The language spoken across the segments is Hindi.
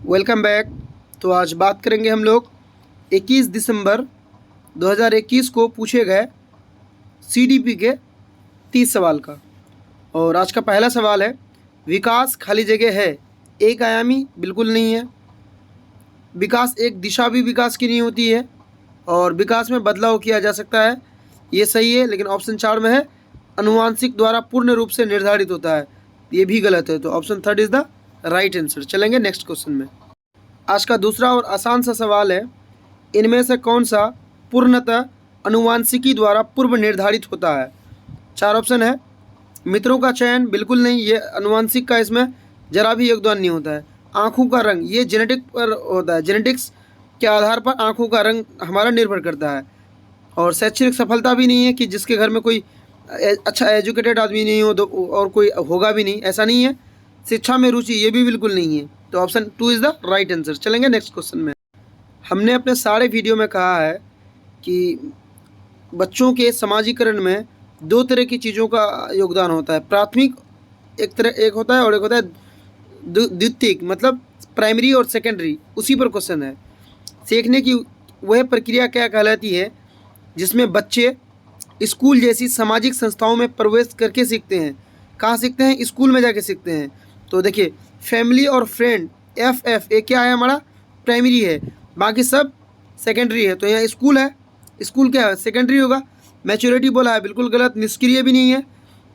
Welcome back. तो आज बात करेंगे हम लोग 21 दिसंबर 2021 को पूछे गए सीडीपी के 30 सवाल का। और आज का पहला सवाल है, विकास खाली जगह है एक आयामी? बिल्कुल नहीं है। विकास एक दिशा भी विकास की नहीं होती है और विकास में बदलाव किया जा सकता है, ये सही है। लेकिन ऑप्शन 4 में है, अनुवांशिक द्वारा पूर्ण रूप से निर्धारित होता है, ये भी गलत है। तो option 3 is the right answer. चलेंगे नेक्स्ट क्वेश्चन में। आज का दूसरा और आसान सा सवाल है, इनमें से कौन सा पूर्णतः अनुवांशिकी द्वारा पूर्व निर्धारित होता है? 4 ऑप्शन है। मित्रों का चयन बिल्कुल नहीं, ये अनुवांशिक का इसमें जरा भी योगदान नहीं होता है। आँखों का रंग, ये जेनेटिक पर होता है, जेनेटिक्स के आधार पर आँखों का रंग हमारा निर्भर करता है। और शैक्षणिक सफलता भी नहीं है कि जिसके घर में कोई अच्छा एजुकेटेड आदमी नहीं हो और कोई होगा भी नहीं, ऐसा नहीं है। शिक्षा में रुचि, ये भी बिल्कुल नहीं है। तो option 2 is the right answer. चलेंगे नेक्स्ट क्वेश्चन में। हमने अपने सारे वीडियो में कहा है कि बच्चों के समाजीकरण में 2 तरह की चीज़ों का योगदान होता है। प्राथमिक एक होता है और एक होता है द्वितीयक, मतलब प्राइमरी और सेकेंडरी। उसी पर क्वेश्चन है। सीखने की वह प्रक्रिया क्या कहलाती है जिसमें बच्चे स्कूल जैसी सामाजिक संस्थाओं में प्रवेश करके सीखते हैं? कहाँ सीखते हैं? स्कूल में जाके सीखते हैं। तो देखिए, फैमिली और फ्रेंड FF ये क्या है, हमारा प्राइमरी है, बाकी सब सेकेंडरी है। तो यहाँ स्कूल है, स्कूल क्या है, सेकेंडरी होगा। मैच्योरिटी बोला है, बिल्कुल गलत। निष्क्रिय भी नहीं है,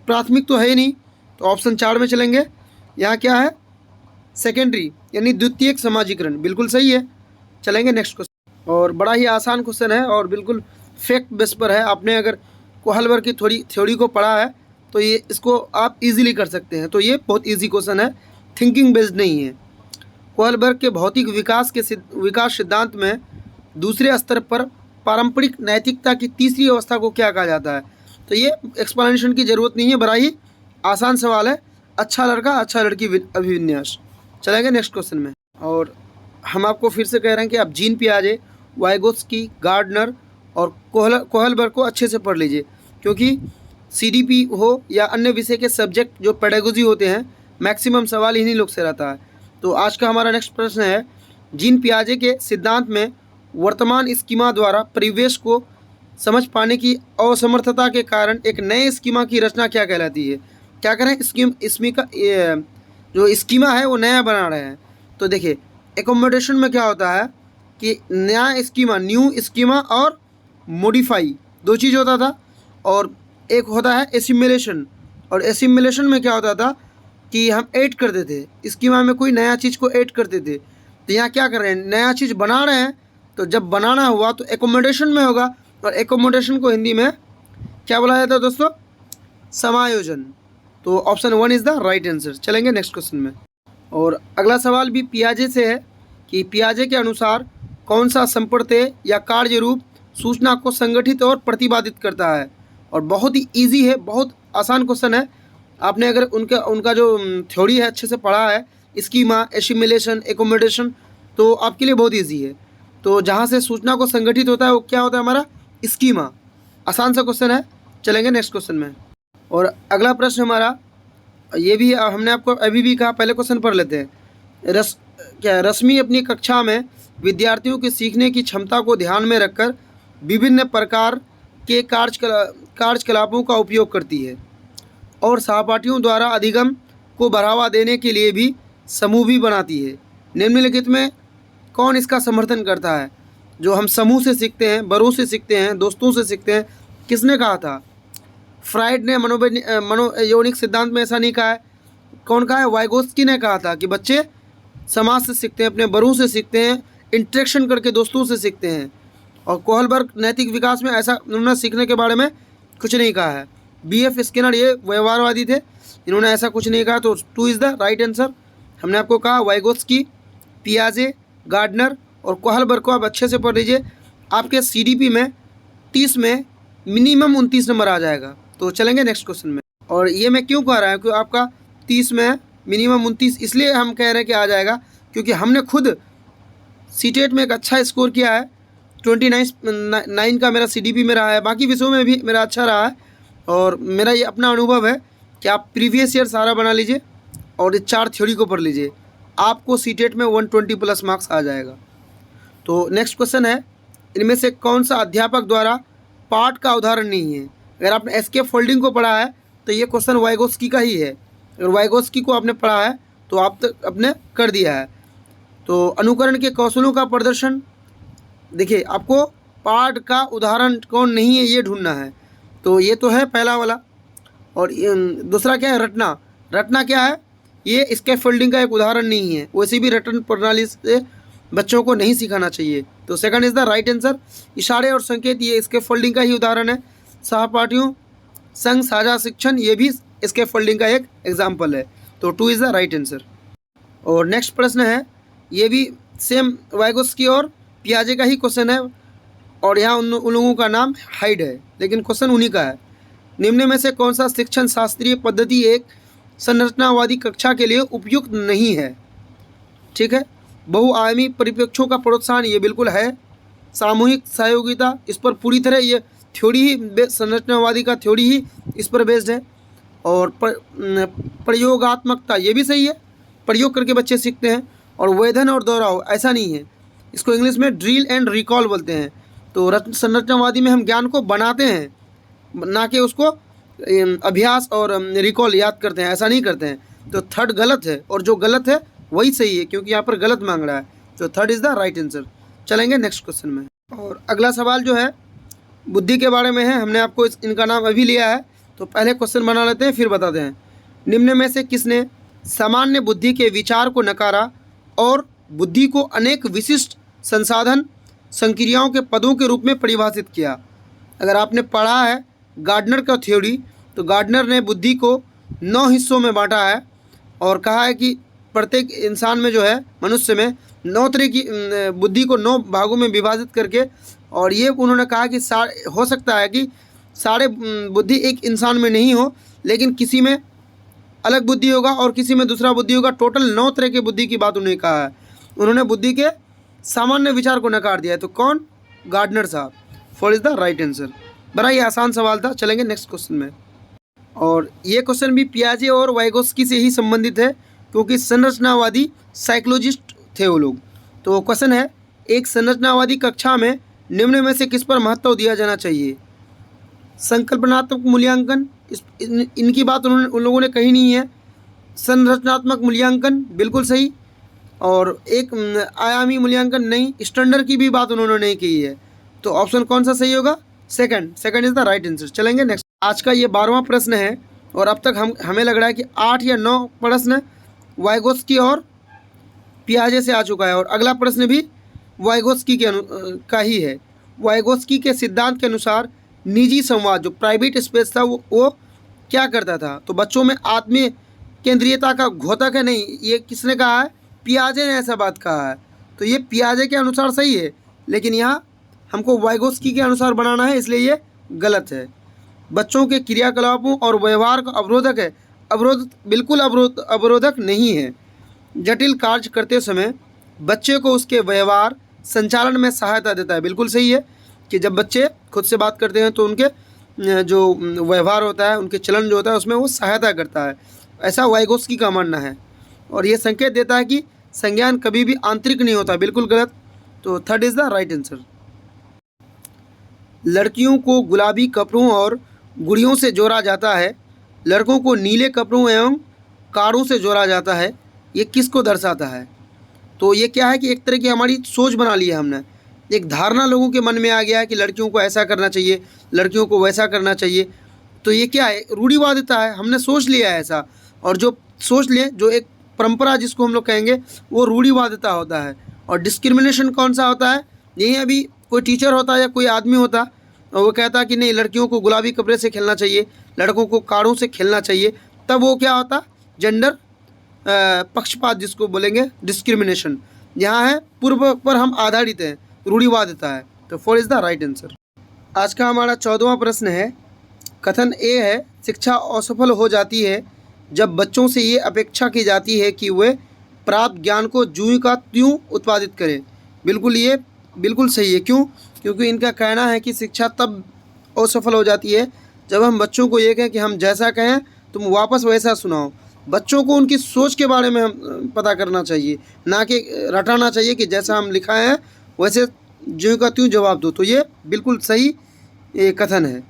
प्राथमिक तो है ही नहीं। तो ऑप्शन 4 में चलेंगे। यहाँ क्या है, सेकेंडरी यानी द्वितीयक समाजीकरण, बिल्कुल सही है। चलेंगे नेक्स्ट क्वेश्चन। और बड़ा ही आसान क्वेश्चन है और बिल्कुल फैक्ट बेस पर है। आपने अगर कोहलबर्ग की थ्योरी को पढ़ा है तो ये इसको आप इजीली कर सकते हैं। तो ये बहुत इजी क्वेश्चन है, थिंकिंग बेस्ड नहीं है। कोहलबर्ग के भौतिक विकास सिद्धांत में दूसरे स्तर पर पारंपरिक नैतिकता की तीसरी अवस्था को क्या कहा जाता है? तो ये एक्सप्लेनेशन की ज़रूरत नहीं है, बड़ा ही आसान सवाल है। अच्छा लड़का अच्छा लड़की अभिविन्यास। चलेंगे नेक्स्ट क्वेश्चन में। और हम आपको फिर से कह रहे हैं कि आप जीन पियाजे, वाइगोत्स्की, गार्डनर और कोहलबर्ग को अच्छे से पढ़ लीजिए, क्योंकि सीडीपी हो या अन्य विषय के सब्जेक्ट जो पेडागोजी होते हैं, मैक्सिमम सवाल इन्हीं लोग से रहता है। तो आज का हमारा नेक्स्ट प्रश्न है, जीन पियाजे के सिद्धांत में वर्तमान स्कीमा द्वारा परिवेश को समझ पाने की असमर्थता के कारण एक नए स्कीमा की रचना क्या कहलाती है? क्या करें, जो स्कीमा है वो नया बना रहे हैं। तो देखिए, एकोमोडेशन में क्या होता है कि नया स्कीमा, न्यू स्कीमा और मॉडिफाई, 2 चीज़ होता था। और एक होता है एसिमिलेशन, और एसिमिलेशन में क्या होता था कि हम ऐड करते थे, स्कीमा में कोई नया चीज़ को ऐड करते थे। तो यहाँ क्या कर रहे हैं, नया चीज़ बना रहे हैं। तो जब बनाना हुआ तो एकोमोडेशन में होगा, और एकोमोडेशन को हिंदी में क्या बोला जाता है दोस्तों? समायोजन। तो option 1 is the right answer. चलेंगे नेक्स्ट क्वेश्चन में। और अगला सवाल भी पियाजे से है कि पियाजे के अनुसार कौन सा संप्रत्यय या कार्य रूप सूचना को संगठित और प्रतिपादित करता है? और बहुत ही इजी है, बहुत आसान क्वेश्चन है। आपने अगर उनका जो थ्योरी है अच्छे से पढ़ा है, स्कीमा, एसिमिलेशन, एकोमोडेशन, तो आपके लिए बहुत इजी है। तो जहाँ से सूचना को संगठित होता है वो क्या होता है, हमारा स्कीमा। आसान सा क्वेश्चन है। चलेंगे नेक्स्ट क्वेश्चन में। और अगला प्रश्न हमारा, ये भी हमने आपको अभी भी कहा, पहले क्वेश्चन पढ़ लेते हैं। रश्मि अपनी कक्षा में विद्यार्थियों के सीखने की क्षमता को ध्यान में रखकर विभिन्न प्रकार के कार्यकलापों का उपयोग करती है और सहपाठियों द्वारा अधिगम को बढ़ावा देने के लिए भी समूह भी बनाती है। निम्नलिखित में कौन इसका समर्थन करता है? जो हम समूह से सीखते हैं, बड़ों से सीखते हैं, दोस्तों से सीखते हैं, किसने कहा था? फ्राइड ने मनोयौनिक सिद्धांत में ऐसा नहीं कहा है। कौन कहा है? वाइगोत्स्की ने कहा था कि बच्चे समाज से सीखते हैं, अपने बड़ों से सीखते हैं, इंटरेक्शन करके दोस्तों से सीखते हैं। और कोहलबर्ग नैतिक विकास में ऐसा उन्होंने सीखने के बारे में कुछ नहीं कहा है। BF स्किनर ये व्यवहारवादी थे, इन्होंने ऐसा कुछ नहीं कहा। तो 2 इज़ द राइट आंसर। हमने आपको कहा वाइगोत्स्की, पियाजे, गार्डनर और कोहलबर्ग को आप अच्छे से पढ़ लीजिए। आपके CDP में 30 में मिनिमम 29 नंबर आ जाएगा। तो चलेंगे नेक्स्ट क्वेश्चन में। और ये मैं क्यों कह रहा हूँ कि आपका 30 में मिनिमम 29 इसलिए हम कह रहे हैं कि आ जाएगा, क्योंकि हमने खुद सीटेट में एक अच्छा स्कोर किया है। 29 का मेरा CDP में रहा है, बाकी विषयों में भी मेरा अच्छा रहा है। और मेरा ये अपना अनुभव है कि आप प्रीवियस ईयर सारा बना लीजिए और ये 4 थ्योरी को पढ़ लीजिए। आपको सीटेट में 120 प्लस मार्क्स आ जाएगा। तो नेक्स्ट क्वेश्चन है, इनमें से कौन सा अध्यापक द्वारा पाठ का उदाहरण नहीं है। अगर आपने एस्केप फोल्डिंग को पढ़ा है तो ये क्वेश्चन वाइगोस्की का ही है। अगर वाइगोस्की को आपने पढ़ा है तो आप तक आपने कर दिया है। तो अनुकरण के कौशलों का प्रदर्शन, देखिए आपको पाठ का उदाहरण कौन नहीं है ये ढूंढना है। तो ये तो है पहला वाला। और दूसरा क्या है, रटना। रटना क्या है, ये स्केप फोल्डिंग का एक उदाहरण नहीं है। वैसे भी रटन प्रणाली से बच्चों को नहीं सिखाना चाहिए। तो second is the right answer. इशारे और संकेत ये स्केप फोल्डिंग का ही उदाहरण है। सहपाठियों संग साझा शिक्षण ये भी स्केप फोल्डिंग का एक एग्जाम्पल है। तो 2 इज़ द राइट आंसर। और नेक्स्ट प्रश्न है, ये भी सेम वाइगोस्की और पियाजे का ही क्वेश्चन है और यहाँ उन लोगों का नाम हाइड है, लेकिन क्वेश्चन उन्हीं का है। निम्न में से कौन सा शिक्षण शास्त्रीय पद्धति एक संरचनावादी कक्षा के लिए उपयुक्त नहीं है। ठीक है, बहुआयामी परिप्रेक्ष्यों का प्रोत्साहन ये बिल्कुल है। सामूहिक सहयोगिता, इस पर पूरी तरह ये थ्योरी ही, संरचनावादी का थ्योरी ही इस पर बेस्ड है। और प्रयोगात्मकता ये भी सही है, प्रयोग करके बच्चे सीखते हैं। और वेधन और दोहराव ऐसा नहीं है, इसको इंग्लिश में ड्रिल एंड रिकॉल बोलते हैं। तो संरचनावादी में हम ज्ञान को बनाते हैं, ना कि उसको अभ्यास और रिकॉल याद करते हैं, ऐसा नहीं करते हैं। तो थर्ड गलत है और जो गलत है वही सही है, क्योंकि यहाँ पर गलत मांग रहा है। तो third is the right answer. चलेंगे नेक्स्ट क्वेश्चन में। और अगला सवाल जो है बुद्धि के बारे में है। हमने आपको इनका नाम अभी लिया है, तो पहले क्वेश्चन बना लेते हैं फिर बताते हैं। निम्न में से किसने सामान्य बुद्धि के विचार को नकारा और बुद्धि को अनेक विशिष्ट संसाधन संक्रियाओं के पदों के रूप में परिभाषित किया। अगर आपने पढ़ा है गार्डनर का थ्योरी, तो गार्डनर ने बुद्धि को 9 हिस्सों में बांटा है और कहा है कि प्रत्येक इंसान में जो है, मनुष्य में 9 तरह की बुद्धि को 9 भागों में विभाजित करके, और ये उन्होंने कहा कि हो सकता है कि सारे बुद्धि एक इंसान में नहीं हो, लेकिन किसी में अलग बुद्धि होगा और किसी में दूसरा बुद्धि होगा। टोटल 9 तरह की बुद्धि की बात उन्होंने कहा है। उन्होंने बुद्धि के सामान्य विचार को नकार दिया है। तो कौन? गार्डनर साहब। 4 इज़ द राइट आंसर। बड़ा ही आसान सवाल था। चलेंगे नेक्स्ट क्वेश्चन में। और ये क्वेश्चन भी पियाजे और वाइगोस्की से ही संबंधित है, क्योंकि संरचनावादी साइकोलॉजिस्ट थे वो लोग। तो क्वेश्चन है, एक संरचनावादी कक्षा में निम्न में से किस पर महत्व दिया जाना चाहिए। संकल्पनात्मक मूल्यांकन, इनकी बात उन लोगों ने कही नहीं है। संरचनात्मक मूल्यांकन बिल्कुल सही, और एक आयामी मूल्यांकन नहीं। स्टैंडर्ड की भी बात उन्होंने नहीं की है। तो ऑप्शन कौन सा सही होगा? Second is the right answer. चलेंगे नेक्स्ट। आज का ये 12वां प्रश्न है और अब तक हमें लग रहा है कि 8 या 9 प्रश्न वाइगोस्की और पियाजे से आ चुका है, और अगला प्रश्न भी वाइगोस्की का ही है। वाइगोस्की के सिद्धांत के अनुसार निजी संवाद, जो प्राइवेट स्पेस था, वो क्या करता था। तो बच्चों में आत्मीय केंद्रीयता का घोतक है नहीं, ये किसने कहा है? पियाजे ने ऐसा बात कहा है। तो ये पियाजे के अनुसार सही है, लेकिन यहाँ हमको वाइगोस्की के अनुसार बनाना है, इसलिए ये गलत है। बच्चों के क्रियाकलापों और व्यवहार का अवरोधक है। बिल्कुल अवरोधक नहीं है। जटिल कार्य करते समय बच्चे को उसके व्यवहार संचालन में सहायता देता है। बिल्कुल सही है कि जब बच्चे खुद से बात करते हैं तो उनके जो व्यवहार होता है, उनके चलन जो होता है, उसमें वो सहायता करता है, ऐसा वाइगोस्की का मानना है। और ये संकेत देता है कि संज्ञान कभी भी आंतरिक नहीं होता। बिल्कुल गलत। तो third is the right answer. लड़कियों को गुलाबी कपड़ों और गुड़ियों से जोड़ा जाता है, लड़कों को नीले कपड़ों एवं कारों से जोड़ा जाता है। ये किसको दर्शाता है? तो ये क्या है कि एक तरह की हमारी सोच बना ली है हमने, एक धारणा लोगों के मन में आ गया है कि लड़कियों को ऐसा करना चाहिए, लड़कियों को वैसा करना चाहिए। तो ये क्या है? रूढ़िवादिता है। हमने सोच लिया है ऐसा, और जो सोच लिए, जो एक परंपरा जिसको हम लोग कहेंगे, वो रूढ़िवादिता होता है। और डिस्क्रिमिनेशन कौन सा होता है? यही अभी कोई टीचर होता या कोई आदमी होता और वो कहता कि नहीं, लड़कियों को गुलाबी कपड़े से खेलना चाहिए, लड़कों को कारों से खेलना चाहिए, तब वो क्या होता? जेंडर पक्षपात जिसको बोलेंगे, डिस्क्रिमिनेशन। यहाँ है पूर्व पर हम आधारित हैं, रूढ़िवादिता है। तो 4 इज़ द राइट आंसर। आज का हमारा 14वां प्रश्न है। कथन ए है, शिक्षा असफल हो जाती है जब बच्चों से ये अपेक्षा की जाती है कि वे प्राप्त ज्ञान को ज्यों का त्यों उत्पादित करें। ये बिल्कुल सही है। क्यों? क्योंकि इनका कहना है कि शिक्षा तब असफल हो जाती है जब हम बच्चों को ये कहें कि हम जैसा कहें तुम वापस वैसा सुनाओ। बच्चों को उनकी सोच के बारे में हम पता करना चाहिए, ना कि रटाना चाहिए कि जैसा हम लिखाए हैं वैसे ज्यों का त्यों जवाब दो। तो ये बिल्कुल सही कथन है।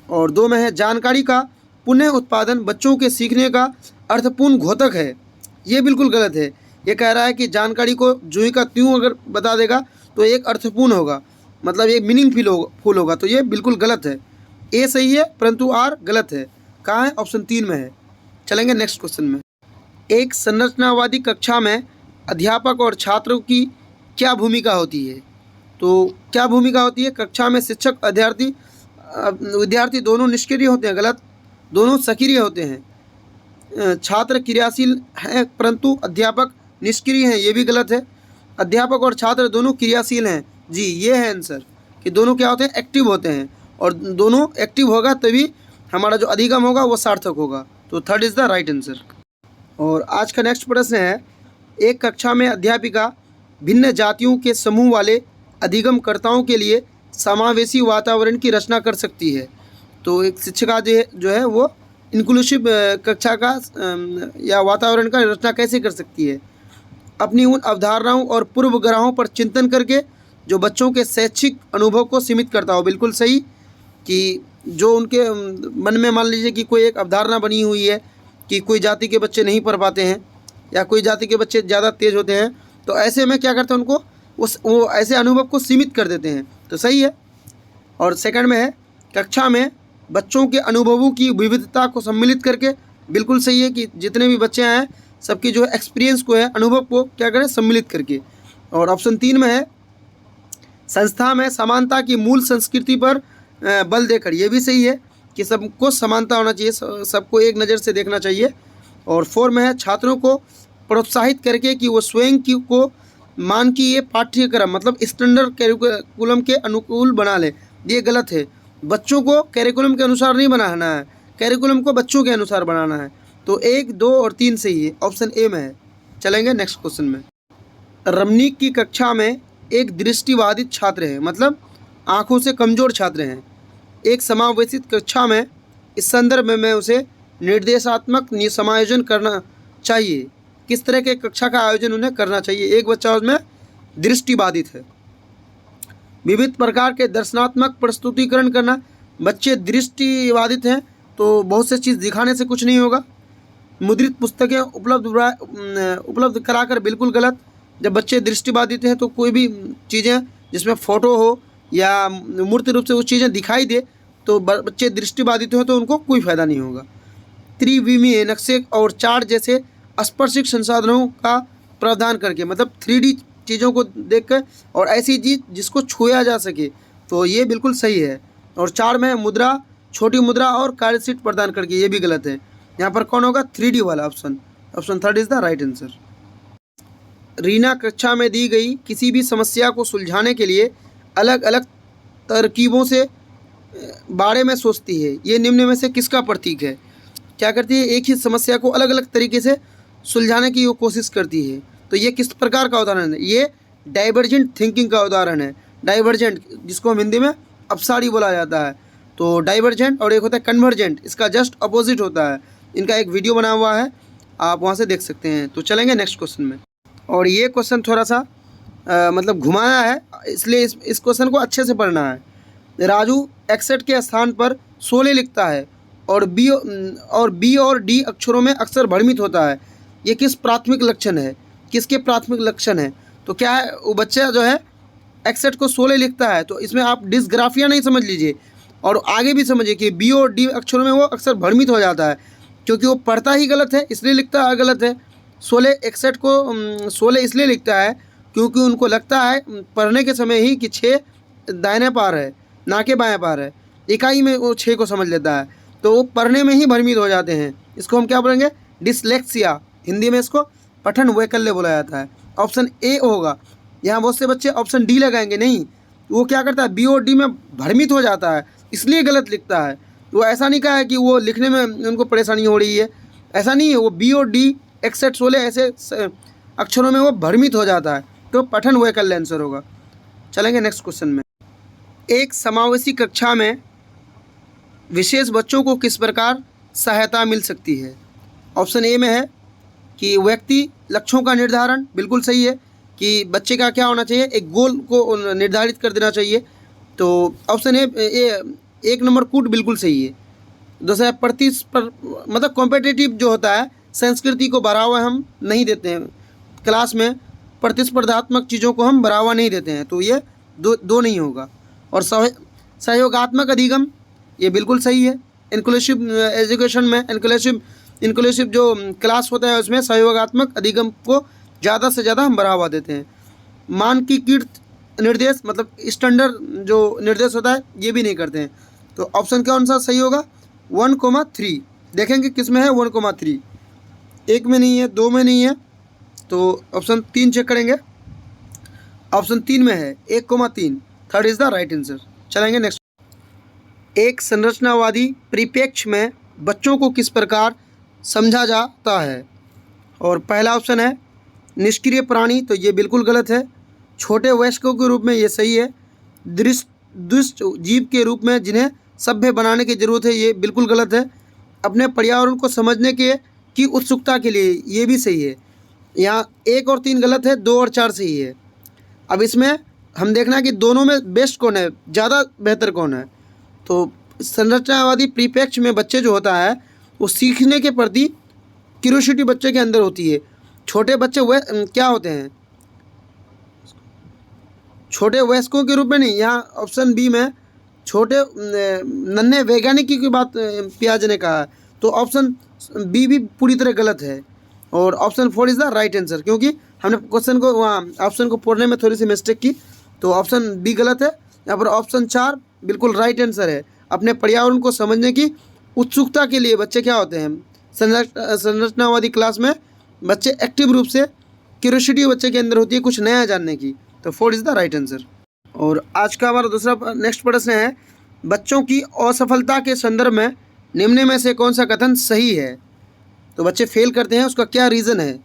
और 2 में है जानकारी का पुनः उत्पादन बच्चों के सीखने का अर्थपूर्ण घोतक है। ये बिल्कुल गलत है। ये कह रहा है कि जानकारी को ज्यों का त्यों अगर बता देगा तो एक अर्थपूर्ण होगा, मतलब एक फुल होगा। तो ये बिल्कुल गलत है। ए सही है परंतु आर गलत है। कहाँ है? ऑप्शन 3 में है। चलेंगे नेक्स्ट क्वेश्चन में। एक संरचनावादी कक्षा में अध्यापक और छात्रों की क्या भूमिका होती है? तो क्या भूमिका होती है? कक्षा में शिक्षक विद्यार्थी दोनों निष्क्रिय होते हैं, गलत। दोनों सक्रिय होते हैं। छात्र क्रियाशील हैं परंतु अध्यापक निष्क्रिय हैं, ये भी गलत है। अध्यापक और छात्र दोनों क्रियाशील हैं, जी ये है आंसर, कि दोनों क्या होते हैं? एक्टिव होते हैं। और दोनों एक्टिव होगा तभी हमारा जो अधिगम होगा वो सार्थक होगा। तो third is the right answer. और आज का नेक्स्ट प्रश्न है, एक कक्षा में अध्यापिका भिन्न जातियों के समूह वाले अधिगमकर्ताओं के लिए समावेशी वातावरण की रचना कर सकती है। तो एक शिक्षिका जो है वो इंक्लूसिव कक्षा का या वातावरण का रचना कैसे कर सकती है? अपनी उन अवधारणाओं और पूर्वग्रहों पर चिंतन करके जो बच्चों के शैक्षिक अनुभव को सीमित करता हो। बिल्कुल सही, कि जो उनके मन में मान लीजिए कि कोई एक अवधारणा बनी हुई है कि कोई जाति के बच्चे नहीं पढ़ पाते हैं या कोई जाति के बच्चे ज़्यादा तेज़ होते हैं, तो ऐसे में क्या करते हैं? उनको वो ऐसे अनुभव को सीमित कर देते हैं। तो सही है। और सेकंड में है, कक्षा में बच्चों के अनुभवों की विविधता को सम्मिलित करके। बिल्कुल सही है कि जितने भी बच्चे हैं सबकी जो एक्सपीरियंस को है, अनुभव को क्या करें? सम्मिलित करके। और ऑप्शन 3 में है, संस्था में समानता की मूल संस्कृति पर बल देकर। ये भी सही है कि सबको समानता होना चाहिए, सबको एक नज़र से देखना चाहिए। और 4 में है, छात्रों को प्रोत्साहित करके कि वो स्वयं को मानकीय पाठ्यक्रम मतलब स्टैंडर्ड कैरिकुलम के अनुकूल बना ले। ये गलत है। बच्चों को कैरिकुलम के अनुसार नहीं बनाना है, कैरिकुलम को बच्चों के अनुसार बनाना है। तो 1, 2 और 3 सही है, ऑप्शन ए में है। चलेंगे नेक्स्ट क्वेश्चन में। रमनीक की कक्षा में एक दृष्टिबाधित छात्र है, मतलब आँखों से कमज़ोर छात्र हैं। एक समावेशित कक्षा में इस संदर्भ में उसे निर्देशात्मक समायोजन करना चाहिए। किस तरह के कक्षा का आयोजन उन्हें करना चाहिए? एक बच्चा उसमें दृष्टिबाधित है। विविध प्रकार के दर्शनात्मक प्रस्तुतिकरण करना। बच्चे दृष्टिबाधित हैं तो बहुत से चीज़ दिखाने से कुछ नहीं होगा। मुद्रित पुस्तकें उपलब्ध कराकर, बिल्कुल गलत। जब बच्चे दृष्टिबाधित हैं तो कोई भी चीज़ें जिसमें फ़ोटो हो या मूर्त रूप से वो चीज़ें दिखाई दे तो बच्चे दृष्टिबाधित हो तो उनको कोई फ़ायदा नहीं होगा। त्रिविमीय नक्शे और चार्ट जैसे स्पर्शिक संसाधनों का प्रावधान करके, मतलब 3D चीज़ों को देखकर और ऐसी चीज़ जिसको छुआ जा सके। तो ये बिल्कुल सही है। और 4 में मुद्रा, छोटी मुद्रा और कार्यशीट प्रदान करके। ये भी गलत है। यहाँ पर कौन होगा? 3D वाला option. Option third is the right answer. Reena कक्षा में दी गई किसी भी समस्या को सुलझाने के लिए अलग अलग तरकीबों से बारे में सोचती है। ये निम्न में से किसका प्रतीक है? क्या करती है? एक ही समस्या को अलग अलग तरीके से सुलझाने की वो कोशिश करती है। तो ये किस प्रकार का उदाहरण है? ये डाइवर्जेंट थिंकिंग का उदाहरण है। डाइवर्जेंट, जिसको हम हिंदी में अपसारी बोला जाता है। तो डाइवर्जेंट और एक होता है कन्वर्जेंट, इसका जस्ट अपोजिट होता है। इनका एक वीडियो बना हुआ है, आप वहाँ से देख सकते हैं। तो चलेंगे नेक्स्ट क्वेश्चन में। और ये क्वेश्चन थोड़ा सा मतलब घुमाया है, इसलिए इस क्वेश्चन को अच्छे से पढ़ना है। राजू 61 के स्थान पर 16 लिखता है और बी और डी अक्षरों में अक्सर भ्रमित होता है। ये किस प्राथमिक लक्षण है? किसके प्राथमिक लक्षण है? तो क्या है, वो बच्चा जो है 61 को 16 लिखता है। तो इसमें आप डिस्ग्राफिया नहीं समझ लीजिए और आगे भी समझिए कि बी और डी अक्षरों में वो अक्सर भ्रमित हो जाता है, क्योंकि वो पढ़ता ही गलत है इसलिए लिखता है गलत है। 61 को 16 इसलिए लिखता है क्योंकि उनको लगता है पढ़ने के समय ही कि 6 दाहिने पार है, ना कि बाएं पार है। इकाई में वो 6 को समझ लेता है, तो वो पढ़ने में ही भ्रमित हो जाते हैं। इसको हम क्या बोलेंगे? डिसलेक्सिया। हिंदी में इसको पठन वैकल्य बोला जाता है। ऑप्शन ए होगा। यहाँ बहुत से बच्चे ऑप्शन डी लगाएंगे, नहीं, वो क्या करता है? बी और डी में भ्रमित हो जाता है इसलिए गलत लिखता है। वो ऐसा नहीं कहा है कि वो लिखने में उनको परेशानी हो रही है, ऐसा नहीं है। वो बी और डी 61 16 ऐसे अक्षरों में वो भ्रमित हो जाता है। तो पठन वैकल्य आंसर होगा। चलेंगे नेक्स्ट क्वेश्चन में। एक समावेशी कक्षा में विशेष बच्चों को किस प्रकार सहायता मिल सकती है? ऑप्शन ए में है कि व्यक्ति लक्ष्यों का निर्धारण, बिल्कुल सही है कि बच्चे का क्या होना चाहिए, एक गोल को निर्धारित कर देना चाहिए। तो ऑप्शन ए 1 नंबर कूट बिल्कुल सही है। दूसरा मतलब कॉम्पिटिटिव जो होता है, संस्कृति को बढ़ावा हम नहीं देते हैं क्लास में, प्रतिस्पर्धात्मक चीज़ों को हम बढ़ावा नहीं देते हैं, तो ये दो नहीं होगा। और सहयोगात्मक अधिगम, ये बिल्कुल सही है। इंक्लूसिव एजुकेशन में इंक्लूसिव जो क्लास होता है उसमें सहयोगात्मक अधिगम को ज़्यादा से ज़्यादा हम बढ़ावा देते हैं। मानकीकृत निर्देश मतलब स्टैंडर्ड जो निर्देश होता है ये भी नहीं करते हैं। तो ऑप्शन कौन सा सही होगा, 1,3। देखेंगे किस में है 1,3, एक में नहीं है, 2 में नहीं है, तो ऑप्शन 3 चेक करेंगे। ऑप्शन 3 में है 1,3, third is the right answer. चलेंगे नेक्स्ट। एक संरचनावादी परिप्रेक्ष्य में बच्चों को किस प्रकार समझा जाता है? और पहला ऑप्शन है निष्क्रिय प्राणी, तो ये बिल्कुल गलत है। छोटे वयस्कों के रूप में ये सही है। दुष्ट जीव के रूप में जिन्हें सभ्य बनाने की ज़रूरत है, ये बिल्कुल गलत है। अपने पर्यावरण को समझने की उत्सुकता के लिए, ये भी सही है। यहाँ 1 और 3 गलत है, 2 और 4 सही है। अब इसमें हम देखना है कि दोनों में बेस्ट कौन है, ज़्यादा बेहतर कौन है। तो संरचनावादी परिप्रेक्ष्य में बच्चे जो होता है वो सीखने के प्रति क्यूरियोसिटी बच्चे के अंदर होती है। छोटे बच्चे वह क्या होते हैं, छोटे वयस्कों के रूप में नहीं। यहाँ ऑप्शन बी में छोटे नन्हे वैज्ञानिक की बात पियाजे ने कहा है, तो ऑप्शन बी भी पूरी तरह गलत है। और option 4 is the right answer, क्योंकि हमने क्वेश्चन को वहाँ ऑप्शन को पढ़ने में थोड़ी सी मिस्टेक की, तो ऑप्शन बी गलत है। यहाँ पर ऑप्शन 4 बिल्कुल राइट आंसर है। अपने पर्यावरण को समझने की उत्सुकता के लिए बच्चे क्या होते हैं, संरचनावादी क्लास में बच्चे एक्टिव रूप से क्यूरियोसिटी बच्चे के अंदर होती है कुछ नया जानने की, तो 4 इज़ द राइट आंसर। और आज का हमारा दूसरा नेक्स्ट प्रश्न है, बच्चों की असफलता के संदर्भ में निम्न में से कौन सा कथन सही है? तो बच्चे फेल करते हैं, उसका क्या रीज़न है?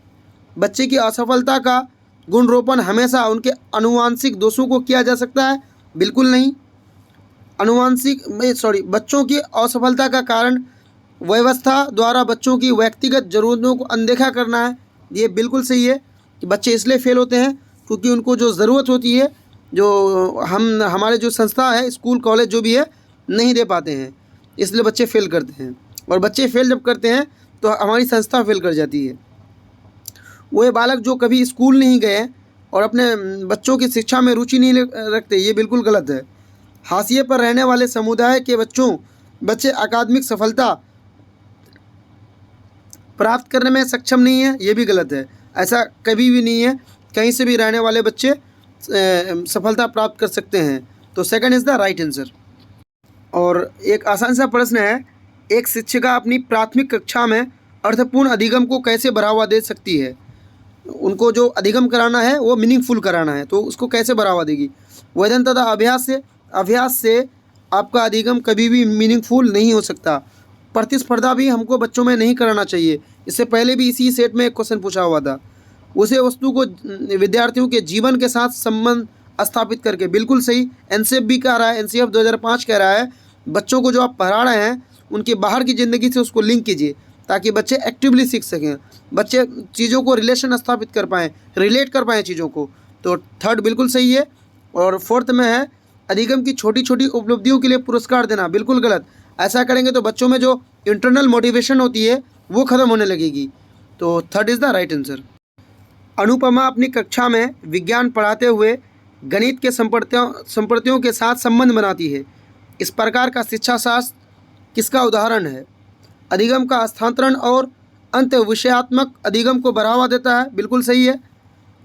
बच्चे की असफलता का गुणरोपण हमेशा उनके आनुवंशिक दोषों को किया जा सकता है? बिल्कुल नहीं। बच्चों की असफलता का कारण व्यवस्था द्वारा बच्चों की व्यक्तिगत ज़रूरतों को अनदेखा करना है, ये बिल्कुल सही है कि बच्चे इसलिए फेल होते हैं क्योंकि उनको जो ज़रूरत होती है, जो हमारे जो संस्था है, स्कूल कॉलेज जो भी है, नहीं दे पाते हैं, इसलिए बच्चे फेल करते हैं। और बच्चे फेल जब करते हैं तो हमारी संस्था फेल कर जाती है। वो बालक जो कभी स्कूल नहीं गए और अपने बच्चों की शिक्षा में रुचि नहीं रखते, ये बिल्कुल गलत है। हाशिए पर रहने वाले समुदाय के बच्चे अकादमिक सफलता प्राप्त करने में सक्षम नहीं है, ये भी गलत है। ऐसा कभी भी नहीं है, कहीं से भी रहने वाले बच्चे सफलता प्राप्त कर सकते हैं। तो second is the right answer. और एक आसान सा प्रश्न है, एक शिक्षिका अपनी प्राथमिक कक्षा में अर्थपूर्ण अधिगम को कैसे बढ़ावा दे सकती है? उनको जो अधिगम कराना है वो मीनिंगफुल कराना है, तो उसको कैसे बढ़ावा देगी? वेदन तथा अभ्यास से आपका अधिगम कभी भी मीनिंगफुल नहीं हो सकता। प्रतिस्पर्धा भी हमको बच्चों में नहीं कराना चाहिए। इससे पहले भी इसी सेट में एक क्वेश्चन पूछा हुआ था। उसे वस्तु को विद्यार्थियों के जीवन के साथ संबंध स्थापित करके, बिल्कुल सही। एनसीएफ भी कह रहा है, एनसीएफ 2005 कह रहा है बच्चों को जो आप पढ़ा रहे हैं उनके बाहर की ज़िंदगी से उसको लिंक कीजिए ताकि बच्चे एक्टिवली सीख सकें, बच्चे चीज़ों को रिलेशन स्थापित कर पाएँ, रिलेट कर पाएँ चीज़ों को। तो थर्ड बिल्कुल सही है। और फोर्थ में है अधिगम की छोटी छोटी उपलब्धियों के लिए पुरस्कार देना, बिल्कुल गलत। ऐसा करेंगे तो बच्चों में जो इंटरनल मोटिवेशन होती है वो ख़त्म होने लगेगी। तो third is the right answer. Anupama अपनी कक्षा में विज्ञान पढ़ाते हुए गणित के संप्रतियों के साथ संबंध बनाती है। इस प्रकार का शिक्षा शास्त्र किसका उदाहरण है? अधिगम का स्थानांतरण और अंत विषयात्मक अधिगम को बढ़ावा देता है, बिल्कुल सही है।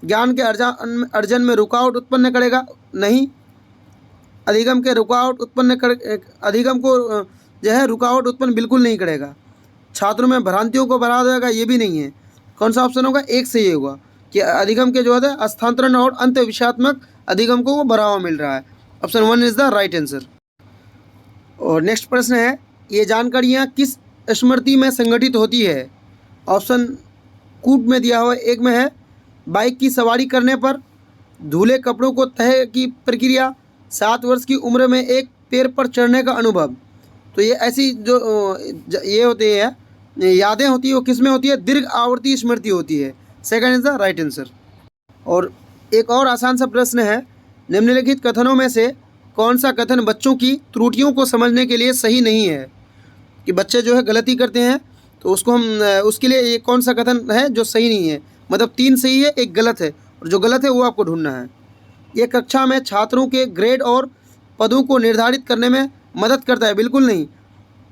ज्ञान के अर्जन में रुकावट उत्पन्न करेगा, नहीं। अधिगम को जो है रुकावट उत्पन्न बिल्कुल नहीं करेगा। छात्रों में भ्रांतियों को बढ़ा देगा, ये भी नहीं है। कौन सा ऑप्शन होगा? एक सही होगा कि अधिगम के जो है स्थानांतरण और अंत विषयात्मक अधिगम को वो बढ़ावा मिल रहा है। Option 1 is the right answer. और नेक्स्ट प्रश्न है, ये जानकारियाँ किस स्मृति में संगठित होती है? ऑप्शन कूट में दिया हुआ है, एक में है बाइक की सवारी करने पर, धुले कपड़ों को तह की प्रक्रिया, 7 वर्ष की उम्र में एक पेड़ पर चढ़ने का अनुभव। तो ये ऐसी जो ये होती है यादें होती है वो किस में होती है? दीर्घ आवर्ती स्मृति होती है। Second is the right answer. और एक और आसान सा प्रश्न है, निम्नलिखित कथनों में से कौन सा कथन बच्चों की त्रुटियों को समझने के लिए सही नहीं है? कि बच्चे जो है गलती करते हैं तो उसको हम उसके लिए ये कौन सा कथन है जो सही नहीं है? मतलब 3 सही है, 1 गलत है, और जो गलत है वो आपको ढूंढना है। ये कक्षा में छात्रों के ग्रेड और पदों को निर्धारित करने में मदद करता है? बिल्कुल नहीं।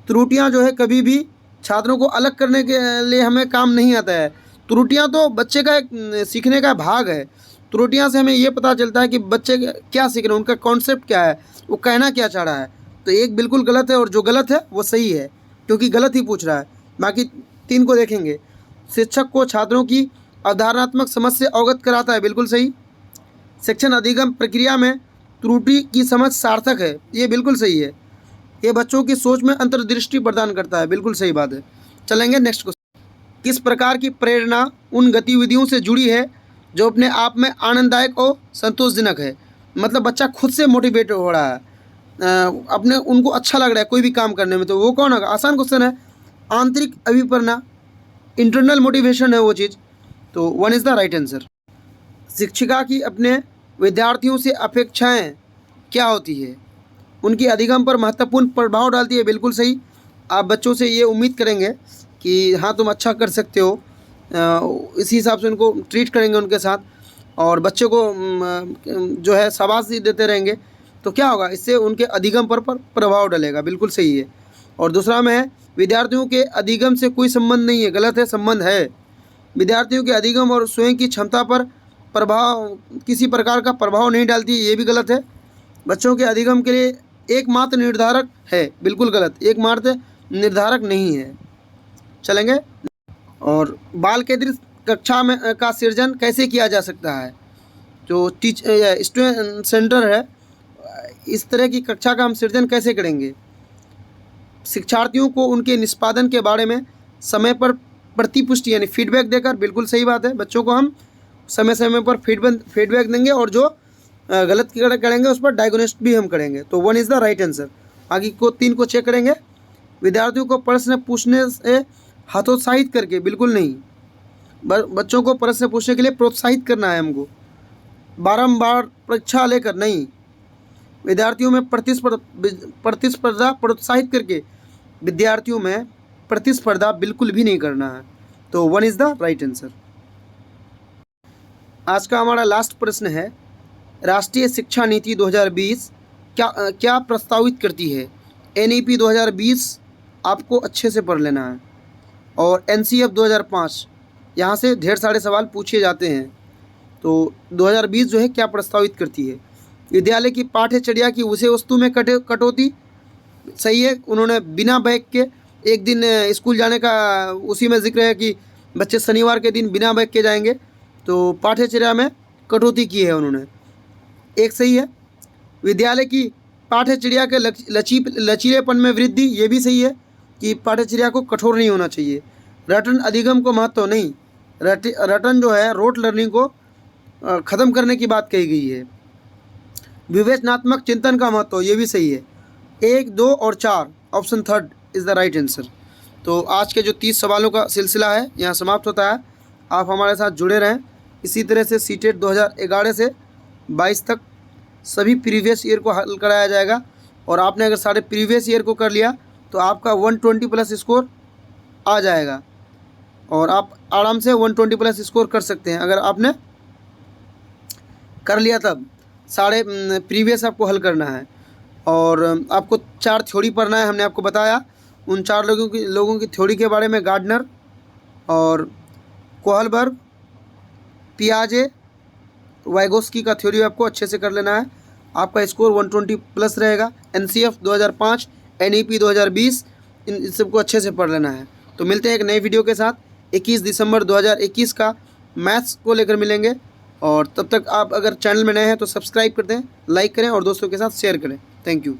त्रुटियां जो है कभी भी छात्रों को अलग करने के लिए हमें काम नहीं आता है। त्रुटियां तो बच्चे का एक सीखने का भाग है। त्रुटियां से हमें ये पता चलता है कि बच्चे क्या सीख रहे हैं, उनका कॉन्सेप्ट क्या है, वो कहना क्या चाह रहा है। तो एक बिल्कुल गलत है और जो गलत है वो सही है, क्योंकि गलत ही पूछ रहा है। बाकी 3 को देखेंगे। शिक्षक को छात्रों की अवधारणात्मक समझ से अवगत कराता है? बिल्कुल सही। शिक्षण अधिगम प्रक्रिया में त्रुटि की समझ सार्थक है? ये बिल्कुल सही है। ये बच्चों की सोच में अंतर्दृष्टि प्रदान करता है? बिल्कुल सही बात है। चलेंगे नेक्स्ट क्वेश्चन। किस प्रकार की प्रेरणा उन गतिविधियों से जुड़ी है जो अपने आप में आनंददायक और संतोषजनक है? मतलब बच्चा खुद से मोटिवेट हो रहा है, अपने उनको अच्छा लग रहा है कोई भी काम करने में, तो वो कौन होगा? आसान क्वेश्चन है। आंतरिक अभिप्रेरणा, इंटरनल मोटिवेशन है वो चीज़। तो 1 इज़ द राइट आंसर। शिक्षिका की अपने विद्यार्थियों से अपेक्षाएं क्या होती है? उनकी अधिगम पर महत्वपूर्ण प्रभाव डालती है? बिल्कुल सही। आप बच्चों से ये उम्मीद करेंगे कि हाँ तुम अच्छा कर सकते हो, इसी हिसाब से उनको ट्रीट करेंगे उनके साथ, और बच्चे को जो है शाबाशी देते रहेंगे, तो क्या होगा? इससे उनके अधिगम पर प्रभाव डालेगा। बिल्कुल सही है। और दूसरा में है, विद्यार्थियों के अधिगम से कोई संबंध नहीं है? गलत है, संबंध है। विद्यार्थियों के अधिगम और स्वयं की क्षमता पर प्रभाव किसी प्रकार का प्रभाव नहीं डालती है? ये भी गलत है। बच्चों के अधिगम के लिए एकमात्र निर्धारक है? बिल्कुल गलत, एकमात्र निर्धारक नहीं है। चलेंगे। और बाल केंद्रित कक्षा में का सृजन कैसे किया जा सकता है? जो स्टूडेंट सेंटर है, इस तरह की कक्षा का हम सृजन कैसे करेंगे? शिक्षार्थियों को उनके निष्पादन के बारे में समय पर प्रतिपुष्टि यानी फीडबैक देकर? बिल्कुल सही बात है। बच्चों को हम समय समय पर फीडबैक देंगे, और जो गलत करेंगे उस पर डायग्नोस्ट भी हम करेंगे। तो 1 इज़ द राइट आंसर। आगे को 3 को चेक करेंगे। विद्यार्थियों को प्रश्न पूछने से हतोत्साहित करके? बिल्कुल नहीं। बच्चों को प्रश्न पूछने के लिए प्रोत्साहित करना है हमको, बारंबार परीक्षा लेकर नहीं। विद्यार्थियों में प्रतिस्पर्धा प्रोत्साहित करके? विद्यार्थियों में प्रतिस्पर्धा बिल्कुल भी नहीं करना है। तो 1 इज़ द राइट आंसर। आज का हमारा लास्ट प्रश्न है, राष्ट्रीय शिक्षा नीति 2020 क्या प्रस्तावित करती है? NEP 2020 आपको अच्छे से पढ़ लेना है, और NCF 2005, यहाँ से ढेर सारे सवाल पूछे जाते हैं। तो 2020 जो है क्या प्रस्तावित करती है? विद्यालय की पाठ्यचर्या की विषय वस्तु में कटौती? सही है। उन्होंने बिना बैग के एक दिन स्कूल जाने का उसी में जिक्र है कि बच्चे शनिवार के दिन बिना बैग के जाएंगे, तो पाठ्यचर्या में कटौती की है उन्होंने। एक सही है। विद्यालय की पाठ्यचर्या के लचीलेपन में वृद्धि? ये भी सही है कि पाठ्यचर्या को कठोर नहीं होना चाहिए। रटन अधिगम को महत्व नहीं, रटन जो है रोट लर्निंग को ख़त्म करने की बात कही गई है। विवेचनात्मक चिंतन का महत्व? ये भी सही है। 1, 2 और 4 option 3 is the right answer. तो आज के जो 30 सवालों का सिलसिला है यहाँ समाप्त होता है। आप हमारे साथ जुड़े रहें। इसी तरह से सीटेट 2011 से 22 तक सभी प्रीवियस ईयर को हल कराया जाएगा, और आपने अगर सारे प्रीवियस ईयर को कर लिया तो आपका 120 प्लस स्कोर आ जाएगा, और आप आराम से 120 प्लस स्कोर कर सकते हैं अगर आपने कर लिया। तब सारे प्रीवियस आपको हल करना है, और आपको 4 थ्योरी पढ़ना है। हमने आपको बताया उन 4 लोगों की थ्योरी के बारे में, गार्डनर और कोहलबर्ग, पियाजे, वाइगोस्की का थ्योरी आपको अच्छे से कर लेना है। आपका स्कोर 120 प्लस रहेगा। NCF 2005, NEP 2020, इन सबको अच्छे से पढ़ लेना है। तो मिलते हैं एक नई वीडियो के साथ। 21 दिसंबर 2021 का मैथ्स को लेकर मिलेंगे, और तब तक आप अगर चैनल में नए हैं तो सब्सक्राइब कर दें, लाइक करें और दोस्तों के साथ शेयर करें। Thank you.